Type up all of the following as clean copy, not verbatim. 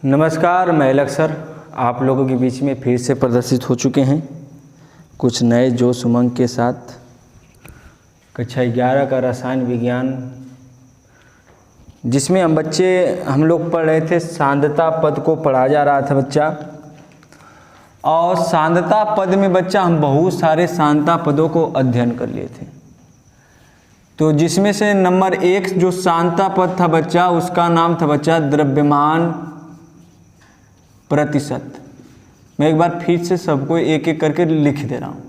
नमस्कार, मैं अलग सर आप लोगों के बीच में फिर से प्रदर्शित हो चुके हैं कुछ नए जोश उमंग के साथ। कक्षा 11 का रसायन विज्ञान, जिसमें हम लोग पढ़ रहे थे, सांद्रता पद को पढ़ा जा रहा था बच्चा। और सांद्रता पद में बच्चा हम बहुत सारे सांद्रता पदों को अध्ययन कर लिए थे। तो जिसमें से नंबर 1 जो सांद्रता पद था बच्चा, उसका नाम था बच्चा द्रव्यमान प्रतिशत। मैं एक बार फिर से सबको एक एक करके लिख दे रहा हूँ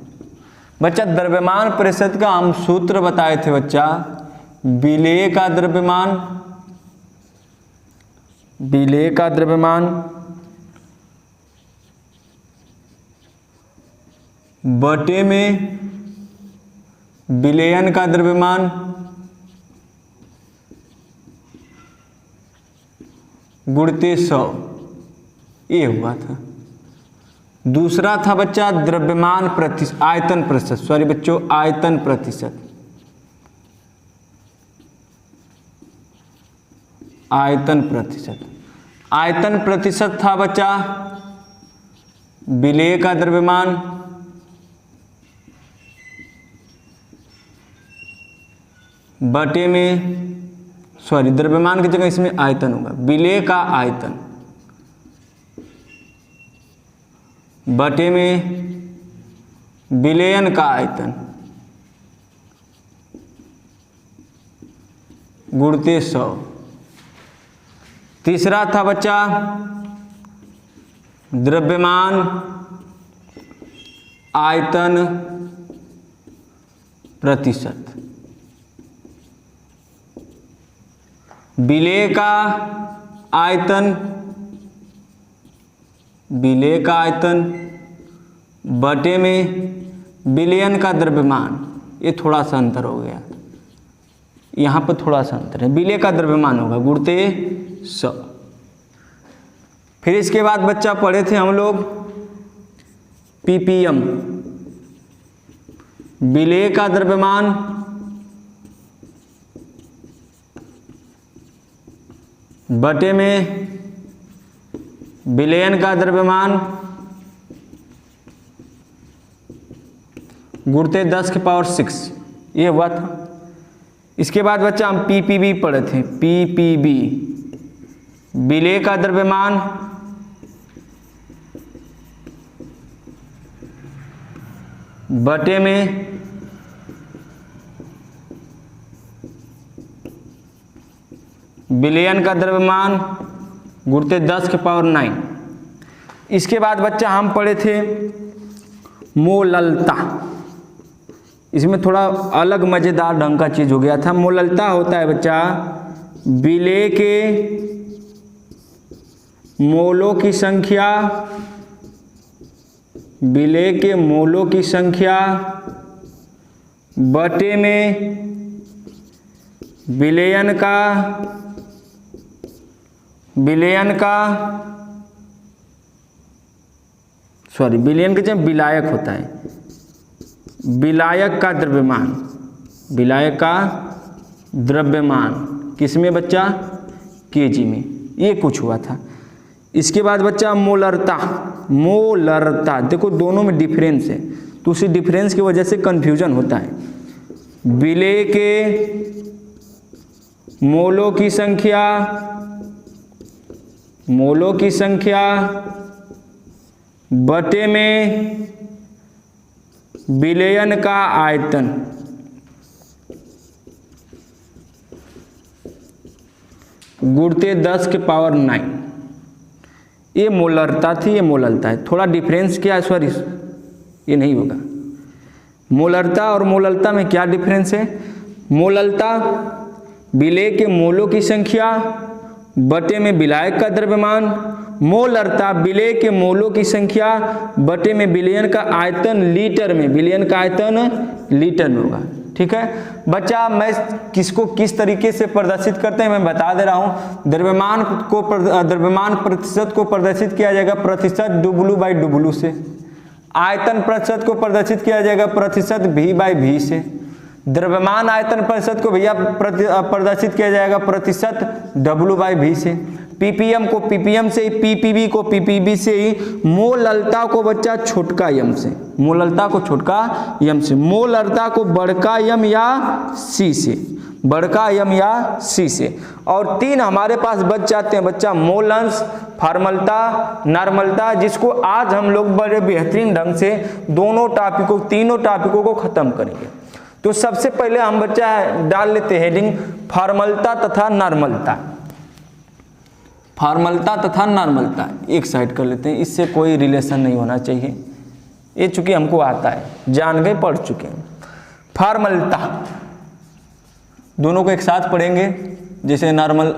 बच्चा। द्रव्यमान प्रतिशत का हम सूत्र बताए थे बच्चा, विलेय का द्रव्यमान बटे में विलयन का द्रव्यमान गुणित 100, ये हुआ था। दूसरा था बच्चा द्रव्यमान आयतन प्रतिशत, सॉरी बच्चों, आयतन प्रतिशत। आयतन प्रतिशत था बच्चा विलेय का द्रव्यमान बटे में, सॉरी द्रव्यमान की जगह इसमें आयतन होगा, विलेय का आयतन बटे में विलयन का आयतन गुणित 100। तीसरा था बच्चा द्रव्यमान आयतन प्रतिशत, विलेय का आयतन बटे में विलयन का द्रव्यमान। ये थोड़ा सा अंतर हो गया, यहाँ पर थोड़ा सा अंतर है। विलेय का द्रव्यमान होगा गुणित 100। फिर इसके बाद बच्चा पढ़े थे हम लोग पीपीएम, विलेय का द्रव्यमान बटे में विलयन का द्रव्यमान गुणित 10⁶, ये हुआ था। इसके बाद बच्चा हम पीपीबी पढ़े थे, पीपीबी विलेय का द्रव्यमान बटे में विलयन का द्रव्यमान गुणित 10⁹। इसके बाद बच्चा हम पढ़े थे मोललता। इसमें थोड़ा अलग मजेदार ढंग का चीज हो गया था। मोललता होता है बच्चा विलेय के मोलों की संख्या, विलेय के मोलों की संख्या बटे में विलयन के जब विलायक होता है, विलायक का द्रव्यमान किसमें बच्चा, केजी में। ये कुछ हुआ था। इसके बाद बच्चा मोलरता, देखो दोनों में डिफरेंस है, तो उसी डिफरेंस की वजह से कंफ्यूजन होता है। विलेय के मोलों की संख्या बटे में विलयन का आयतन गुणित 10⁹। ये मोलरता थी, ये मोललता है। थोड़ा डिफरेंस क्या है, सॉरी ये नहीं होगा। मोलरता और मोललता में क्या डिफरेंस है? मोललता विलेय के मोलों की संख्या बटे में विलायक का द्रव्यमान, मोलरता विलेय के मोलों की संख्या बटे में विलयन का आयतन लीटर में, विलयन का आयतन लीटर में होगा। ठीक है बच्चा, मैं किसको किस तरीके से प्रदर्शित करते हैं मैं बता दे रहा हूं। द्रव्यमान प्रतिशत को प्रदर्शित किया जाएगा प्रतिशत W/W से। आयतन प्रतिशत को प्रदर्शित किया जाएगा प्रतिशत V/V से। द्रव्यमान आयतन प्रतिशत को भैया प्रदर्शित किया जाएगा प्रतिशत W/V से। पीपीएम को पीपीएम से ही, पीपीबी को पीपीबी से ही, मोललता को बच्चा छोटका यम से, मोललता को छोटका यम से, मोलरता को बड़का यम या सी से, बड़का यम या सी से। और 3 हमारे पास बच जाते हैं बच्चा, मोलंस, फॉर्मलता, नॉर्मलता, जिसको आज हम लोग बड़े बेहतरीन ढंग से दोनों टॉपिकों, तीनों टॉपिकों को खत्म करेंगे। तो सबसे पहले हम बच्चा डाल लेते हेडिंग फॉर्मलता तथा नॉर्मलता, फॉर्मलता तथा नॉर्मलता एक साइड कर लेते हैं, इससे कोई रिलेशन नहीं होना चाहिए, ये चूंकि हमको आता है, जान गए, पढ़ चुके हैं। फॉर्मलता दोनों को एक साथ पढ़ेंगे, जैसे नॉर्मल,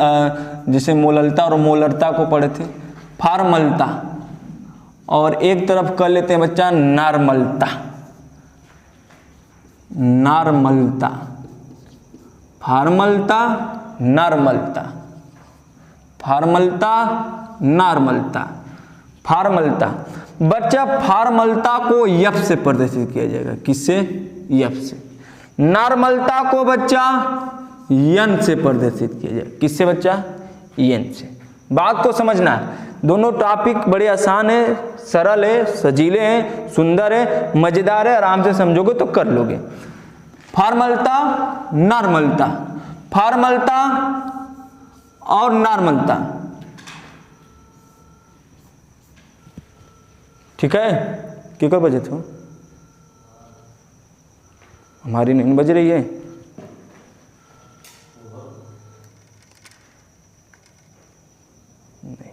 जैसे मोललता और मोलरता को पढ़े थे, फॉर्मलता, और एक तरफ कर लेते हैं बच्चा नॉर्मलता, नॉर्मलता, फॉर्मलता, नॉर्मलता, फॉर्मलता, नॉर्मलता, फॉर्मलता। बच्चा फॉर्मलता को यफ से प्रदर्शित किया जाएगा, किससे? यफ से। नॉर्मलता को बच्चा यन से प्रदर्शित किया जाएगा, किससे बच्चा? यन से। बात को समझना है, दोनों टॉपिक बड़े आसान है, सरल है, सजीले हैं, सुंदर है, मजेदार है, आराम से समझोगे तो कर लोगे। फॉर्मलता, नॉर्मलता, फॉर्मलता और नॉर्मलता, ठीक है? कितना बजे थे? हमारी नहीं बज रही है, नहीं,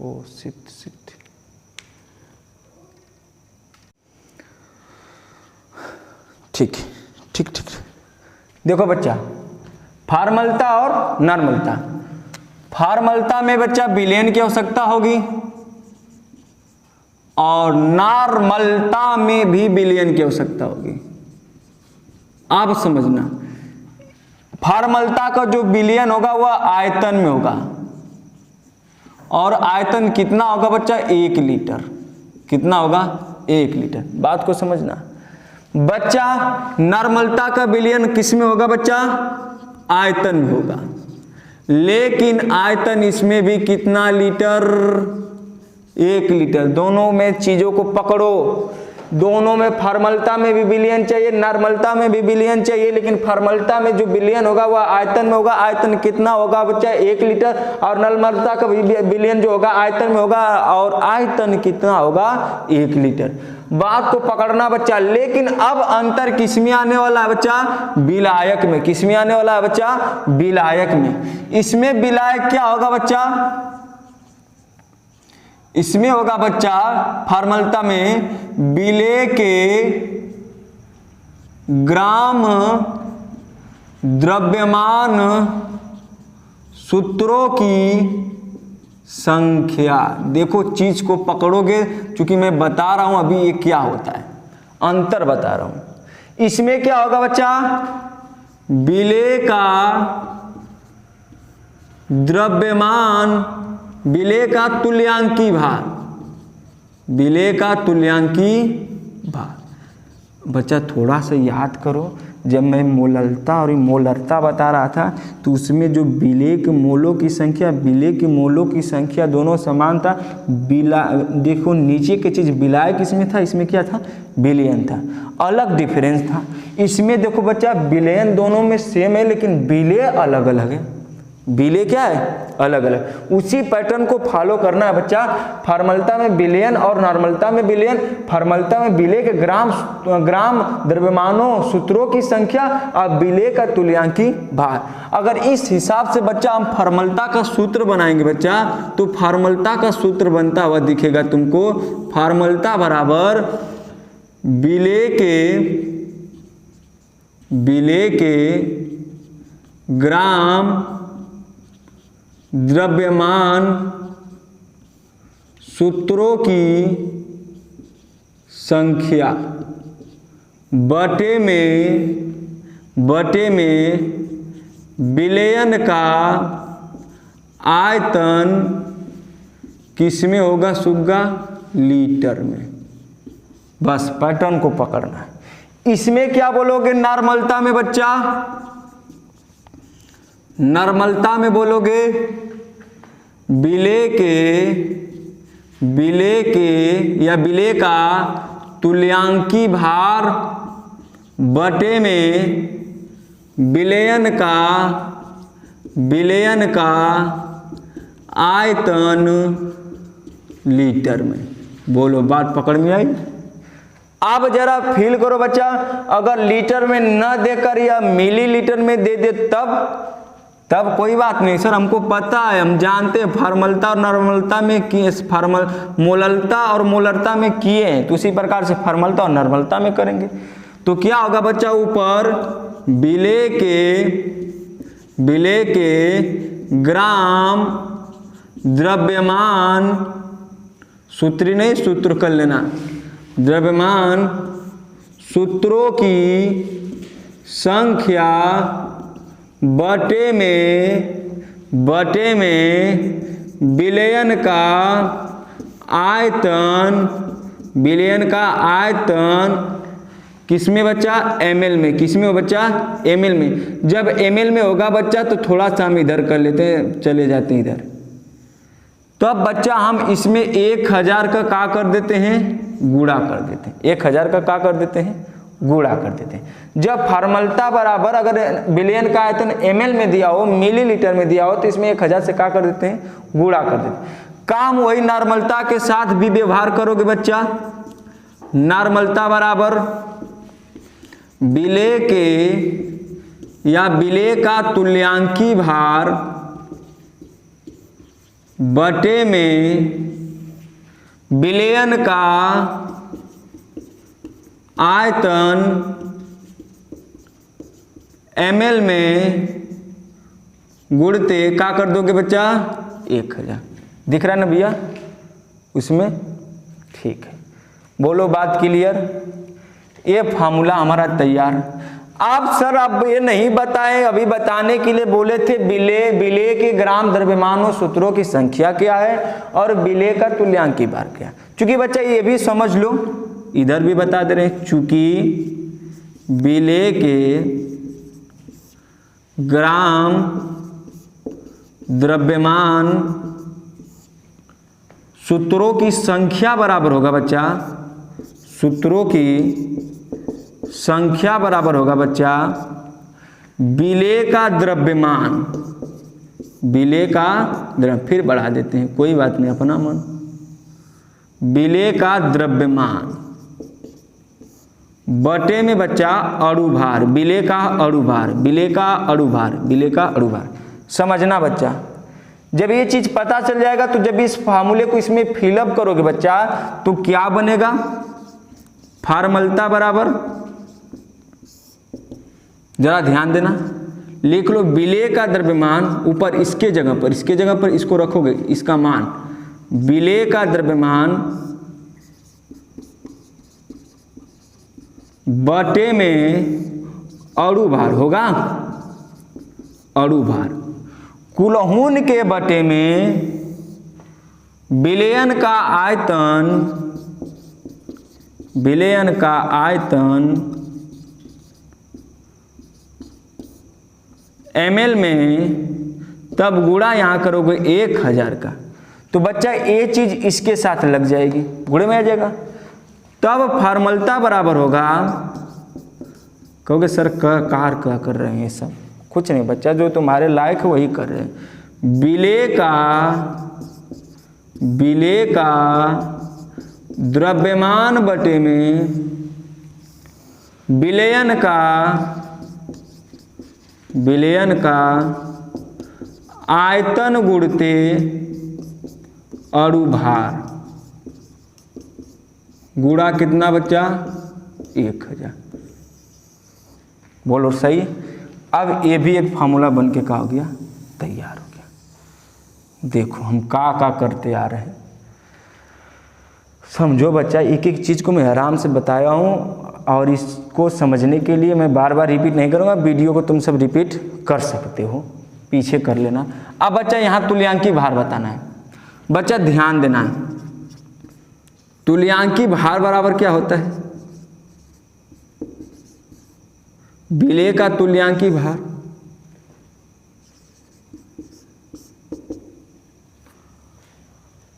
ओ सिट सिट, ठीक ठीक ठीक। देखो बच्चा, फॉर्मलता और नॉर्मलता, फॉर्मलता में बच्चा विलयन की आवश्यकता होगी और नॉर्मलता में भी विलयन की आवश्यकता होगी। आप समझना, फॉर्मलता का जो विलयन होगा वह आयतन में होगा, और आयतन कितना होगा बच्चा? 1 लीटर। कितना होगा? 1 लीटर। बात को समझना बच्चा, नॉर्मलता का विलयन किस में होगा बच्चा? आयतन में होगा, लेकिन आयतन इसमें भी कितना लीटर? 1 लीटर। दोनों में चीजों को पकड़ो, दोनों में फॉर्मलता में भी विलयन चाहिए, नॉर्मलता में भी विलयन चाहिए, लेकिन फॉर्मलता में जो विलयन होगा वह आयतन में होगा। आयतन कितना होगा बच्चा? 1 लीटर। और नॉर्मलता का विलयन जो होगा आयतन में होगा, और आयतन कितना होगा? 1 लीटर। बात को पकड़ना बच्चा। लेकिन अब अंतर किसमें आने वाला है बच्चा? विलायक में। किसमें आने वाला है बच्चा? विलायक में। इसमें विलायक क्या होगा बच्चा? इसमें होगा बच्चा, फॉर्मलता में विलेय के ग्राम द्रव्यमान सूत्रों की संख्या। देखो चीज को पकड़ोगे, क्योंकि मैं बता रहा हूं अभी ये क्या होता है, अंतर बता रहा हूं। इसमें क्या होगा बच्चा? विलेय का द्रव्यमान, विलेय का तुल्यांकी भार, विलेय का तुल्यांकी भार। बच्चा थोड़ा सा याद करो, जब मैं मोललता और मोलरता बता रहा था तो उसमें जो विलेय के मोलों की संख्या, विलेय के मोलों की संख्या दोनों समान था। देखो नीचे की चीज विलायक इसमें था, इसमें क्या था? विलयन था, अलग डिफरेंस था। इसमें देखो बच्चा, विलयन दोनों में सेम है, लेकिन विलेय अलग अलग है। विलेय क्या है? अलग अलग। उसी पैटर्न को फॉलो करना है बच्चा। फॉर्मलता में विलयन और नॉर्मलता में विलयन। फॉर्मलता में विलेय के ग्राम द्रव्यमानों सूत्रों की संख्या और विलेय का तुल्यांकी भार। अगर इस हिसाब से बच्चा हम फॉर्मलता का सूत्र बनाएंगे बच्चा, तो फॉर्मलता का सूत्र बनता हुआ दिखेगा तुमको। फॉर्मलता बराबर विलेय के ग्राम द्रव्यमान सूत्रों की संख्या बटे में विलयन का आयतन किसमें होगा सुग्गा? लीटर में। बस पैटर्न को पकड़ना है। इसमें क्या बोलोगे? नॉर्मलता में बच्चा, नॉर्मलता में बोलोगे विलेय के या विलेय का तुल्यांकी भार बटे में विलयन का आयतन लीटर में। बोलो बात पकड़ में आई? अब जरा फील करो बच्चा, अगर लीटर में न देकर या मिलीलीटर में दे दे तब कोई बात नहीं सर, हमको पता है, हम जानते हैं फार्मलता और नॉर्मलता में किए, मोललता और मोलरता में किए हैं, तो उसी प्रकार से फार्मलता और नॉर्मलता में करेंगे। तो क्या होगा बच्चा, ऊपर विलेय के ग्राम द्रव्यमान, सूत्री नहीं सूत्र कर लेना, द्रव्यमान सूत्रों की संख्या बटे में विलयन का आयतन किसमें बच्चा, ml में। किसमें हो बच्चा, ml में। जब ml में होगा बच्चा तो थोड़ा सा हम इधर कर लेते हैं, चले जाते हैं इधर। तो अब बच्चा हम इसमें 1000 का क्या कर देते हैं, गुणा कर देते हैं। 1000 का क्या कर देते हैं, गुणा कर देते हैं। जब फार्मलता बराबर अगर विलयन का आयतन ml में दिया हो, मिलीलीटर में दिया हो, तो इसमें 1000 से क्या कर देते हैं, गुणा कर देते हैं। काम वही नॉर्मलता के साथ भी व्यवहार करोगे बच्चा। नॉर्मलता बराबर विलेय के या विलेय का तुल्यांकी भार बटे में विलयन का आयतन ml में गुणते क्या कर दोगे बच्चा, 1000। दिख रहा है ना भैया उसमें? ठीक है, बोलो बात क्लियर? ये फार्मूला हमारा तैयार। आप सर अब ये नहीं बताएं, अभी बताने के लिए बोले थे विलेय के ग्राम द्रव्यमान और सूत्रों की संख्या क्या है और विलेय का तुल्यांकी भार क्या है। चूंकि बच्चा ये भी समझ लो, इधर भी बता दे रहे हैं, चूंकि विलेय के ग्राम द्रव्यमान सूत्रों की संख्या बराबर होगा बच्चा, सूत्रों की संख्या बराबर होगा बच्चा विलेय का द्रव्यमान, विलेय का द्रव्य, फिर बढ़ा देते हैं कोई बात नहीं अपना मन, विलेय का द्रव्यमान बटे में बच्चा अणुभार, विलेय का अणुभार, विलेय का अणुभार, विलेय का अणुभार। समझना बच्चा, जब ये चीज पता चल जाएगा तो जब इस फार्मूले को इसमें फिलअप करोगे बच्चा तो क्या बनेगा, फार्मलता बराबर, जरा ध्यान देना, लिख लो विलेय का द्रव्यमान, ऊपर इसके जगह पर इसको रखोगे, इसका मान, विलेय का द्रव्यमान बटे में अणुभार होगा, अणुभार, कुलहून के बटे में विलयन का आयतन ml में, तब गुणा यहां करोगे 1000 का, तो बच्चा ये चीज इसके साथ लग जाएगी, गुणे में आ जाएगा। तब फार्मलता बराबर होगा, कहोगे सर कार क्या कर रहे हैं ये सब, कुछ नहीं बच्चा, जो तुम्हारे लायक वही कर रहे हैं। विलेय का द्रव्यमान बटे में विलयन का आयतन गुणते अणुभार, गुणा कितना बच्चा, 1000। बोलो सही। अब ये भी एक फार्मूला बन के क्या हो गया, तैयार हो गया। देखो हम का करते आ रहे हैं, समझो बच्चा, एक एक चीज़ को मैं आराम से बताया हूँ और इसको समझने के लिए मैं बार बार रिपीट नहीं करूँगा, वीडियो को तुम सब रिपीट कर सकते हो, पीछे कर लेना। अब बच्चा यहाँ तुल्यांकी भार बताना है, बच्चा ध्यान देना है, तुल्यांकी भार बराबर क्या होता है, विलेय का तुल्यांकी भार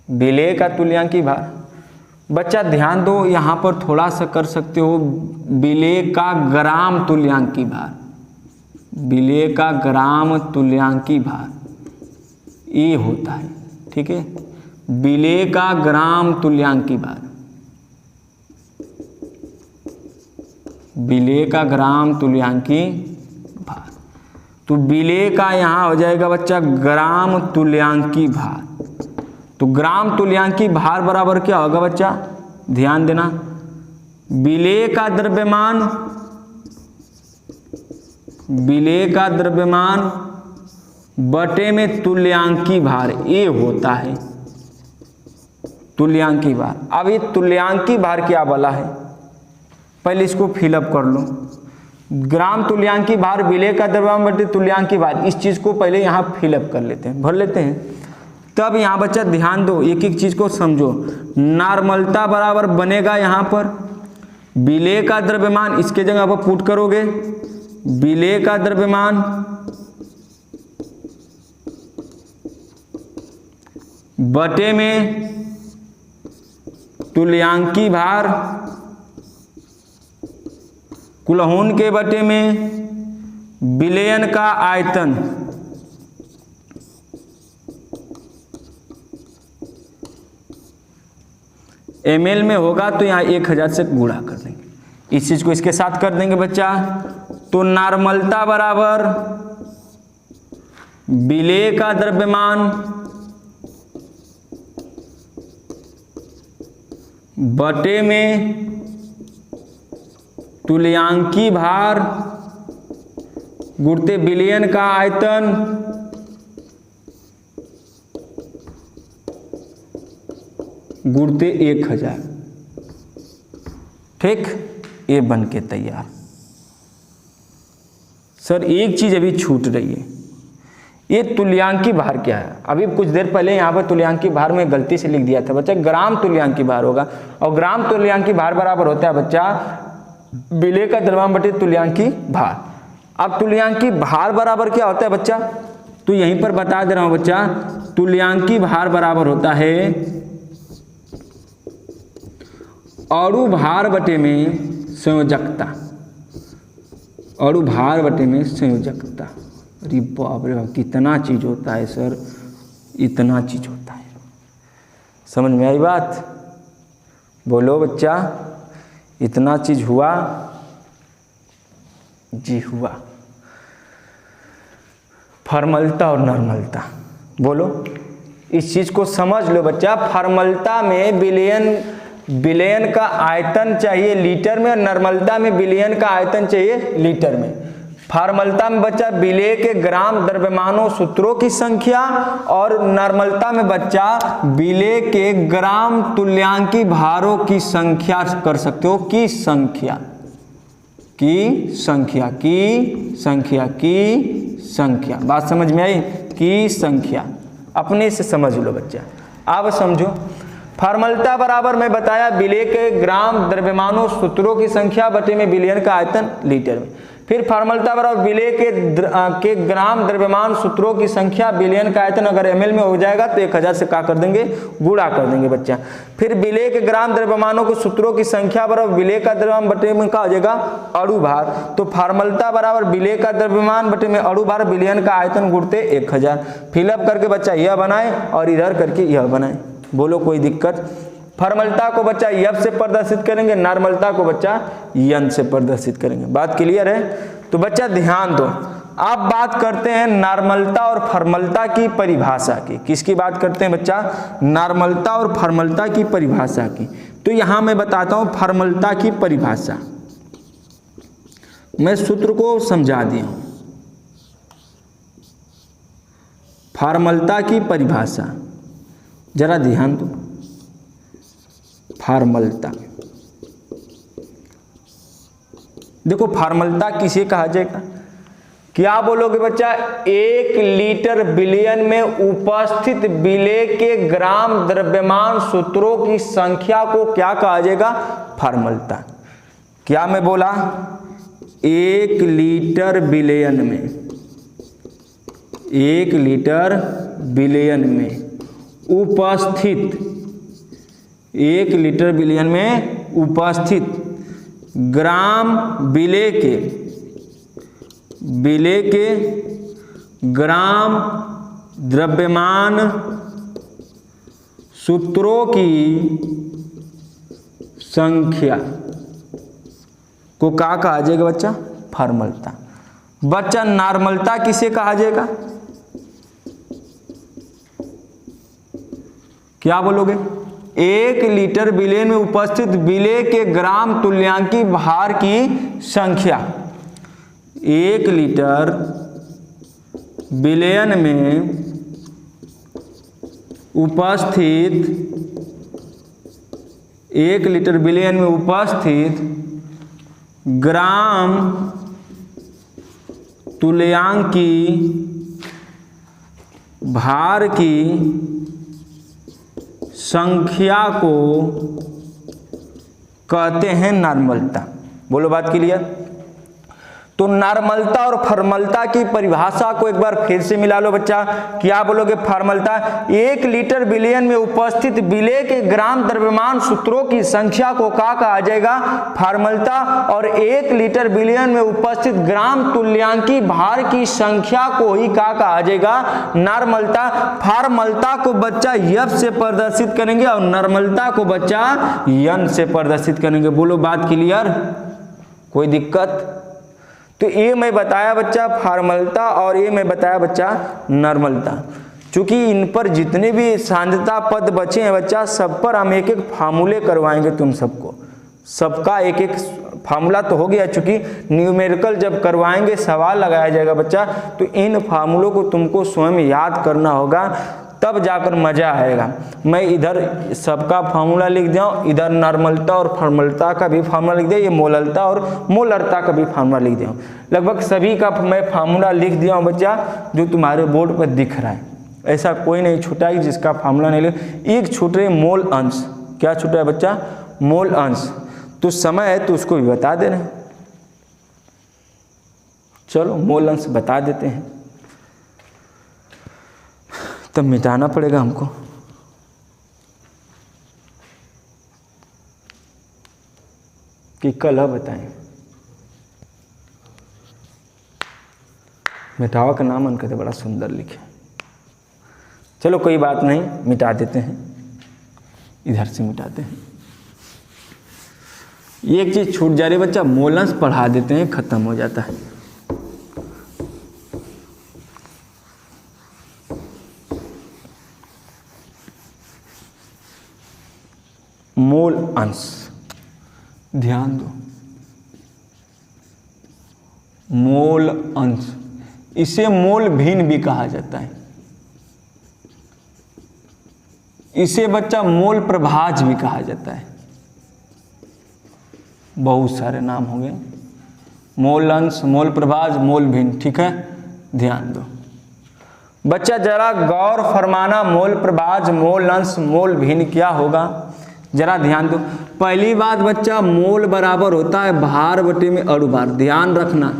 विलेय का तुल्यांकी भार। बच्चा ध्यान दो, यहाँ पर थोड़ा सा कर सकते हो, विलेय का ग्राम तुल्यांकी भार, विलेय का ग्राम तुल्यांकी भार ये होता है, ठीक है। विलेय का ग्राम तुल्यांकी भार, विलेय का ग्राम तुल्यांकी भार। तो विलेय का यहाँ हो जाएगा बच्चा ग्राम तुल्यांकी भार। तो ग्राम तुल्यांकी भार बराबर क्या होगा बच्चा, ध्यान देना, विलेय का द्रव्यमान, विलेय का द्रव्यमान बटे में तुल्यांकी भार, ये होता है तुल्यांकी भार। अब ये तुल्यांकी भार क्या बोला है, पहले इसको फिलअप कर लो। ग्राम तुल्यांकी भार विलेय का द्रव्यमान बटे तुल्यांकी भार, इस चीज को पहले यहाँ फिलअप कर लेते हैं, भर लेते हैं। तब यहाँ बच्चा ध्यान दो, एक एक चीज को समझो। नॉर्मलता बराबर बनेगा यहाँ पर विलेय का द्रव्यमान, इसके जगह आप पुट करोगे विलेय का द्रव्यमान बटे में तुल्यांकी भार, कुलहोन के बटे में विलयन का आयतन, ml में होगा तो यहाँ 1000 से गुणा कर देंगे, इस चीज को इसके साथ कर देंगे बच्चा। तो नॉर्मलता बराबर विलेय का द्रव्यमान बटे में तुल्यांकी भार गुणित विलयन का आयतन गुणित 1000, ठीक, ये बन के तैयार। सर एक चीज अभी छूट रही है, ये तुल्यांकी भार क्या है। अभी कुछ देर पहले यहाँ पर तुल्यांकी भार में गलती से लिख दिया था बच्चा, ग्राम तुल्यांकी भार होगा, और ग्राम तुल्यांकी भार बराबर होता है बच्चा विलेय का द्रव्यमान बटे तुल्यांकी भार। अब तुल्यांकी भार बराबर क्या होता है बच्चा, तो यहीं पर बता दे रहा हूं बच्चा, तुल्यांकी भार बराबर होता है अणु भार बटे में संयोजकता, अणु भार बटे में संयोजकता। अरे बाप रे बाप, कितना चीज होता है सर, इतना चीज होता है। समझ में आई बात, बोलो बच्चा, इतना चीज हुआ जी, हुआ। फॉर्मलता और नॉर्मलता, बोलो इस चीज को समझ लो बच्चा। फॉर्मलता में विलयन का आयतन चाहिए लीटर में, और नॉर्मलता में विलयन का आयतन चाहिए लीटर में। फॉर्मलता में बच्चा विलेय के ग्राम द्रव्यमानों सूत्रों की संख्या, और नॉर्मलता में बच्चा विलेय के ग्राम तुल्यांकी भारों की संख्या कर सकते हो, की संख्या, की संख्या, की संख्या, की संख्या। बात समझ में आई, की संख्या अपने से समझ लो बच्चा। अब समझो, फॉर्मलता बराबर मैं बताया विलेय के ग्राम द्रव्यमानों सूत्रों की संख्या बटे में विलयन का आयतन लीटर में। फिर फॉर्मलता बराबर विलेय के ग्राम द्रव्यमान सूत्रों की संख्या विलयन का आयतन अगर ml में हो जाएगा तो 1000 से क्या कर देंगे, गुणा कर देंगे बच्चा। फिर विलेय के ग्राम द्रव्यमानों के सूत्रों की संख्या बराबर विलेय का द्रव्यमान बटे में क्या हो जाएगा, अणु भार। तो फॉर्मलता बराबर विलेय का द्रव्यमान बटे में अणु भार विलयन का आयतन गुणते 1000। फिलअप करके बच्चा यह बनाए और इधर करके यह बनाए, बोलो कोई दिक्कत। फॉर्मलता को बच्चा यफ से प्रदर्शित करेंगे, नॉर्मलता को बच्चा यन से प्रदर्शित करेंगे। बात क्लियर है। तो बच्चा ध्यान दो, आप बात करते हैं नॉर्मलता और फॉर्मलता की परिभाषा की। किसकी बात करते हैं बच्चा, नॉर्मलता और फॉर्मलता की परिभाषा की। तो यहां मैं बताता हूं फॉर्मलता की परिभाषा, मैं सूत्र को समझा दिया हूं। फॉर्मलता की परिभाषा जरा ध्यान दो। फॉर्मलता, देखो फॉर्मलता किसे कहा जाएगा, क्या बोलोगे बच्चा, 1 लीटर विलयन में उपस्थित विलेय के ग्राम द्रव्यमान सूत्रों की संख्या को क्या कहा जाएगा, फॉर्मलता। क्या मैं बोला, 1 लीटर विलयन में, 1 लीटर विलयन में उपस्थित, 1 लीटर बिलियन में उपस्थित ग्राम विलेय के ग्राम द्रव्यमान सूत्रों की संख्या को क्या कहा जाएगा बच्चा? फॉर्मलता। बच्चा नॉर्मलता किसे कहा जाएगा? क्या बोलोगे? 1 लीटर बिलियन में उपस्थित विलेय के ग्राम तुल्यांकी भार की संख्या। 1 लीटर बिलियन में उपस्थित 1 लीटर बिलियन में उपस्थित ग्राम तुल्यांकी भार की संख्या को कहते हैं नॉर्मलता। बोलो बात क्लियर? तो नॉर्मलता और फॉर्मलता की परिभाषा को एक बार फिर से मिला लो बच्चा। क्या बोलोगे? फॉर्मलता 1 लीटर बिलियन में उपस्थित विलेय के ग्राम द्रव्यमान सूत्रों की संख्या को क्या कहा जाएगा? फॉर्मलता। और 1 लीटर बिलियन में उपस्थित ग्राम तुल्यांकी भार की संख्या को ही क्या कहा जाएगा? नॉर्मलता। फॉर्मलता को बच्चा एफ से प्रदर्शित करेंगे और नॉर्मलता को बच्चा एन से प्रदर्शित करेंगे। बोलो बात क्लियर? कोई दिक्कत? तो ये मैं बताया बच्चा फॉर्मलता और ये मैं बताया बच्चा नॉर्मलता। चूंकि इन पर जितने भी सांद्रता पद बचे हैं बच्चा, सब पर हम एक एक फार्मूले करवाएंगे तुम सबको। सबका एक एक फार्मूला तो हो गया, चूंकि न्यूमेरिकल जब करवाएंगे सवाल लगाया जाएगा बच्चा, तो इन फार्मूलों को तुमको स्वयं याद करना होगा, तब जाकर मजा आएगा। मैं इधर सबका फार्मूला लिख दिया, इधर नॉर्मलता और फॉर्मलता का भी फार्मूला लिख दिया, ये मोललता और मोलरता का भी फार्मूला लिख दिया। लगभग सभी का मैं फार्मूला लिख दिया हूँ बच्चा, जो तुम्हारे बोर्ड पर दिख रहा है। ऐसा कोई नहीं छूटा है जिसका फार्मूला नहीं लिख। एक छूट रहे मोल अंश। क्या छूटा है बच्चा? मोल अंश। तो समय है तो उसको भी बता दे रहे हैं। चलो मोल अंश बता देते हैं, तब मिटाना पड़ेगा हमको। कि कल बताएं। मिटावा का नाम उनका तो बड़ा सुंदर लिखे। चलो कोई बात नहीं, मिटा देते हैं, इधर से मिटाते हैं। एक चीज छूट जा रही है बच्चा, मोल अंश पढ़ा देते हैं, खत्म हो जाता है। मोल अंश ध्यान दो। मोल अंश, इसे मोल भिन्न भी कहा जाता है। इसे बच्चा मोल प्रभाज भी कहा जाता है। बहुत सारे नाम हो गए, मोल अंश, मोल प्रभाज, मोल भिन्न। ठीक है, ध्यान दो बच्चा, जरा गौर फरमाना। मोल प्रभाज, मोल अंश, मोल भिन्न क्या होगा, जरा ध्यान दो। पहली बात बच्चा, मोल बराबर होता है भार बटे में अणु भार। ध्यान रखना,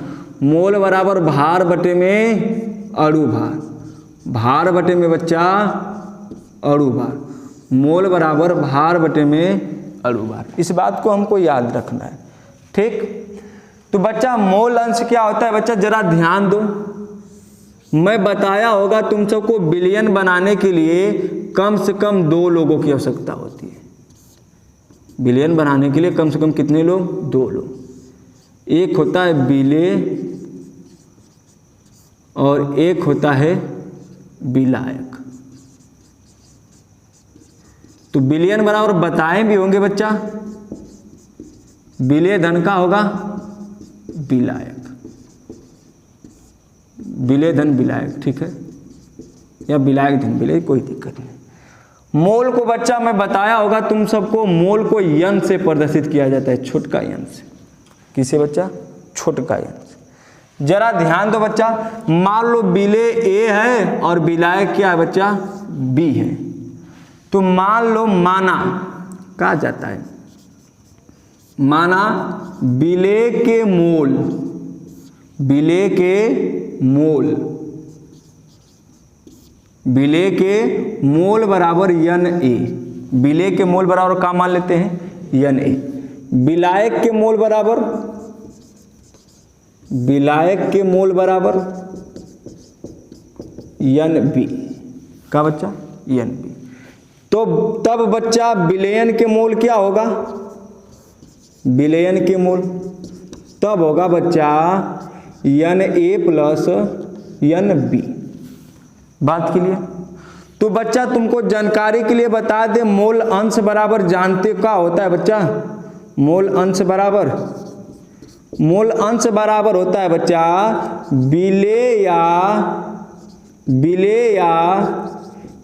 मोल बराबर भार बटे में अणु भार। भार बटे में बच्चा अणु भार। मोल बराबर भार बटे में अणु भार। इस बात को हमको याद रखना है। ठीक, तो बच्चा मोल अंश क्या होता है बच्चा, जरा ध्यान दो। मैं बताया होगा तुम सबको, बिलियन बनाने के लिए कम से कम 2 लोगों की आवश्यकता होती है। बिलियन बनाने के लिए कम से कम कितने लोग? 2 लोग। एक होता है विलेय और एक होता है विलायक। तो बिलियन बराबर बताए भी होंगे बच्चा, विलेय धन का होगा विलायक, विलेय धन विलायक। ठीक है, या विलायक धन विलेय, कोई दिक्कत नहीं। मोल को बच्चा मैं बताया होगा तुम सबको, मोल को यन से प्रदर्शित किया जाता है, छोटका यन से। किसे बच्चा? छोटका यन से। जरा ध्यान दो बच्चा, मान लो विलेय ए है और विलायक क्या है बच्चा? बी है। तो मान लो माना कहा जाता है, माना विलेय के मोल, विलेय के मोल विलेय के मोल बराबर यन ए, विलेय के मोल बराबर क्या मान लेते हैं यन ए। विलायक के मोल बराबर, विलायक के मोल बराबर यन बी का बच्चा यन बी। तो तब बच्चा विलयन के मोल क्या होगा, विलयन के मोल तब होगा बच्चा यन ए प्लस यन बी। बात के लिए तो बच्चा तुमको जानकारी के लिए बता दे, मोल अंश बराबर जानते क्या होता है बच्चा, मोल अंश बराबर, मोल अंश बराबर होता है बच्चा विलेय या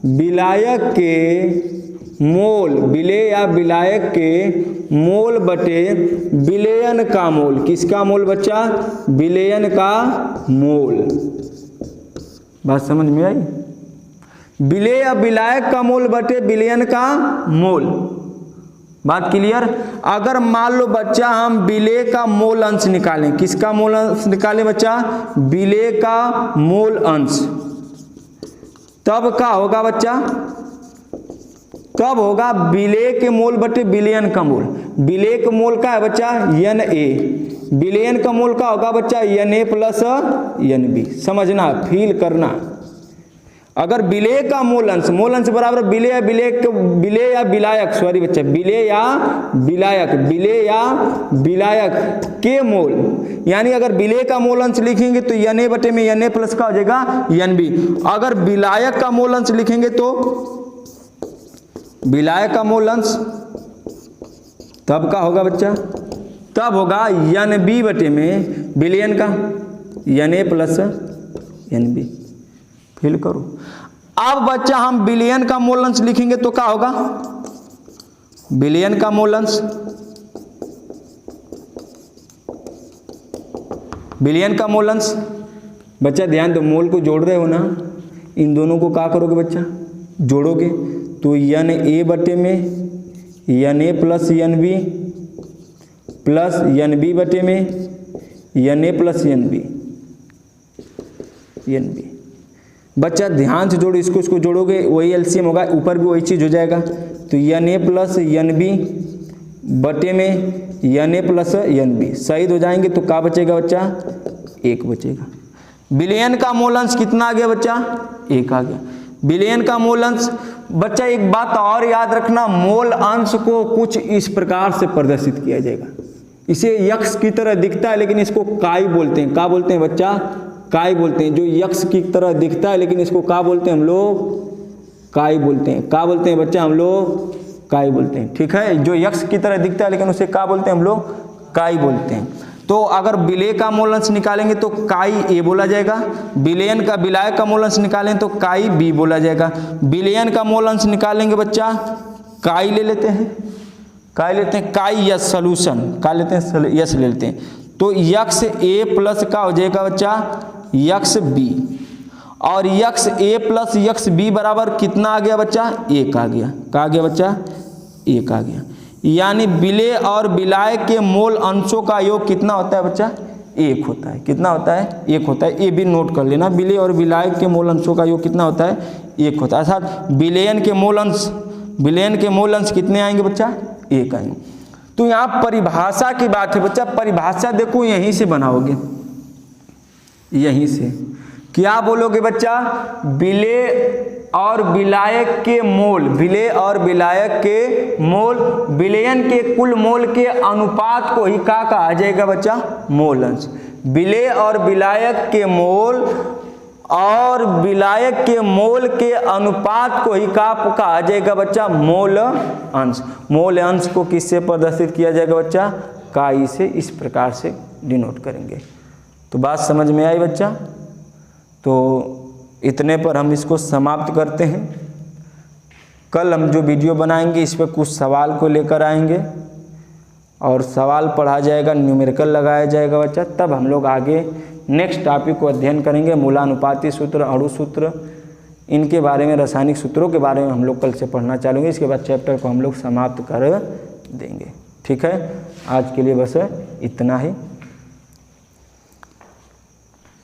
विलायक के मोल, विलेय या विलायक के मोल बटे विलयन का मोल। किसका मोल बच्चा, विलयन का मोल। बात समझ में आई, विलेय या विलायक का मोल बटे विलयन का मोल। बात क्लियर। अगर मान लो बच्चा हम विलेय का मोल अंश निकालें, किसका मोल अंश निकालें बच्चा, विलेय का मोल अंश, तब क्या होगा बच्चा, तब होगा विलेय के मोल बटे विलयन का मोल। विलेय का मोल का है बच्चा यन ए, विलयन का मोल का होगा बच्चा यन ए प्लस यन बी। समझना, फील करना। अगर विलेय का मोल अंश बराबर विलेय या विलायक, सॉरी बच्चा, विलेय या विलायक के मोल, यानी अगर विलेय का मोल अंश लिखेंगे तो यन ए बटे में यन ए प्लस का हो जाएगा यन बी। अगर विलायक का मोल अंश लिखेंगे तो विलायक का मोल अंश तब का होगा बच्चा, तब होगा यन बी बटे में विलयन का यन ए प्लस यन बी। फिल करो। अब बच्चा हम विलयन का मोल अंश लिखेंगे तो क्या होगा, विलयन का मोल अंश, विलयन का मोल अंश बच्चा ध्यान दो, मोल को जोड़ रहे हो ना, इन दोनों को क्या करोगे बच्चा, जोड़ोगे तो यन ए बटे में यन ए प्लस यन बी प्लस यन बी बटे में यन ए प्लस यन बी, यन बी। बच्चा ध्यान से जोड़ो, इसको जोड़ोगे वही एलसीएम होगा, ऊपर भी वही चीज़ हो जाएगा। तो यन ए प्लस यन बी बटे में यन ए प्लस यन बी शहीद हो जाएंगे तो क्या बचेगा बच्चा, एक बचेगा। विलयन का मोल अंश कितना आ गया बच्चा, एक आ गया। विलयन का मोल अंश बच्चा, एक बात और याद रखना, मोल अंश को कुछ इस प्रकार से प्रदर्शित किया जाएगा। इसे यक्स की तरह दिखता है लेकिन इसको काई बोलते हैं। क्या बोलते हैं बच्चा, काई बोलते हैं। जो यक्स की तरह दिखता है लेकिन इसको क्या बोलते हैं हम लोग, काई बोलते हैं। क्या बोलते हैं बच्चा हम लोग, काई बोलते हैं। ठीक है, जो यक्स की तरह दिखता है लेकिन उसे क्या बोलते हैं हम लोग, काई बोलते हैं। तो अगर विलेय का मोल अंश निकालेंगे तो काई ए बोला जाएगा, विलयन का विलायक का मोल अंश निकालें तो काई बी बोला जाएगा। विलयन का मोल अंश निकालेंगे बच्चा काई ले लेते हैं, काई लेते हैं, काई यस सोल्यूशन, का लेते हैं यस ले लेते हैं। तो यक्स ए प्लस का हो जाएगा बच्चा यक्स बी, और यक्स ए प्लस यक्स बी बराबर कितना आ गया बच्चा, एक आ गया। क्या आ गया बच्चा, एक आ गया। यानी विलेय और विलायक के मोल अंशों का योग कितना होता है बच्चा, एक होता है। कितना होता है, एक होता है। ये भी नोट कर लेना, विलेय और विलायक के मोल अंशों का योग कितना होता है, एक होता है। अर्थात विलयन के मोल अंश, विलयन के मोल अंश कितने आएंगे बच्चा, एक आएंगे। तो यहाँ परिभाषा की बात है बच्चा, परिभाषा देखो यहीं से बनाओगे, यहीं से क्या बोलोगे बच्चा, विलेय और विलायक के मोल, विलेय और विलायक के मोल विलयन के कुल मोल के अनुपात को ही क्या कहा जाएगा बच्चा, मोल अंश। विलेय और विलायक के मोल और विलायक के मोल के अनुपात को ही क्या कहा जाएगा बच्चा, मोल अंश। मोल अंश को किससे प्रदर्शित किया जाएगा बच्चा, काई से, इस प्रकार से डिनोट करेंगे। तो बात समझ में आई बच्चा। तो इतने पर हम इसको समाप्त करते हैं। कल हम जो वीडियो बनाएंगे इस पर कुछ सवाल को लेकर आएंगे और सवाल पढ़ा जाएगा, न्यूमेरिकल लगाया जाएगा बच्चा। तब हम लोग आगे नेक्स्ट टॉपिक को अध्ययन करेंगे, मूलानुपाती सूत्र, अणु सूत्र, इनके बारे में, रासायनिक सूत्रों के बारे में हम लोग कल से पढ़ना चालू होंगे। इसके बाद चैप्टर को हम लोग समाप्त कर देंगे। ठीक है, आज के लिए बस इतना ही।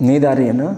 नींद आ रही है ना।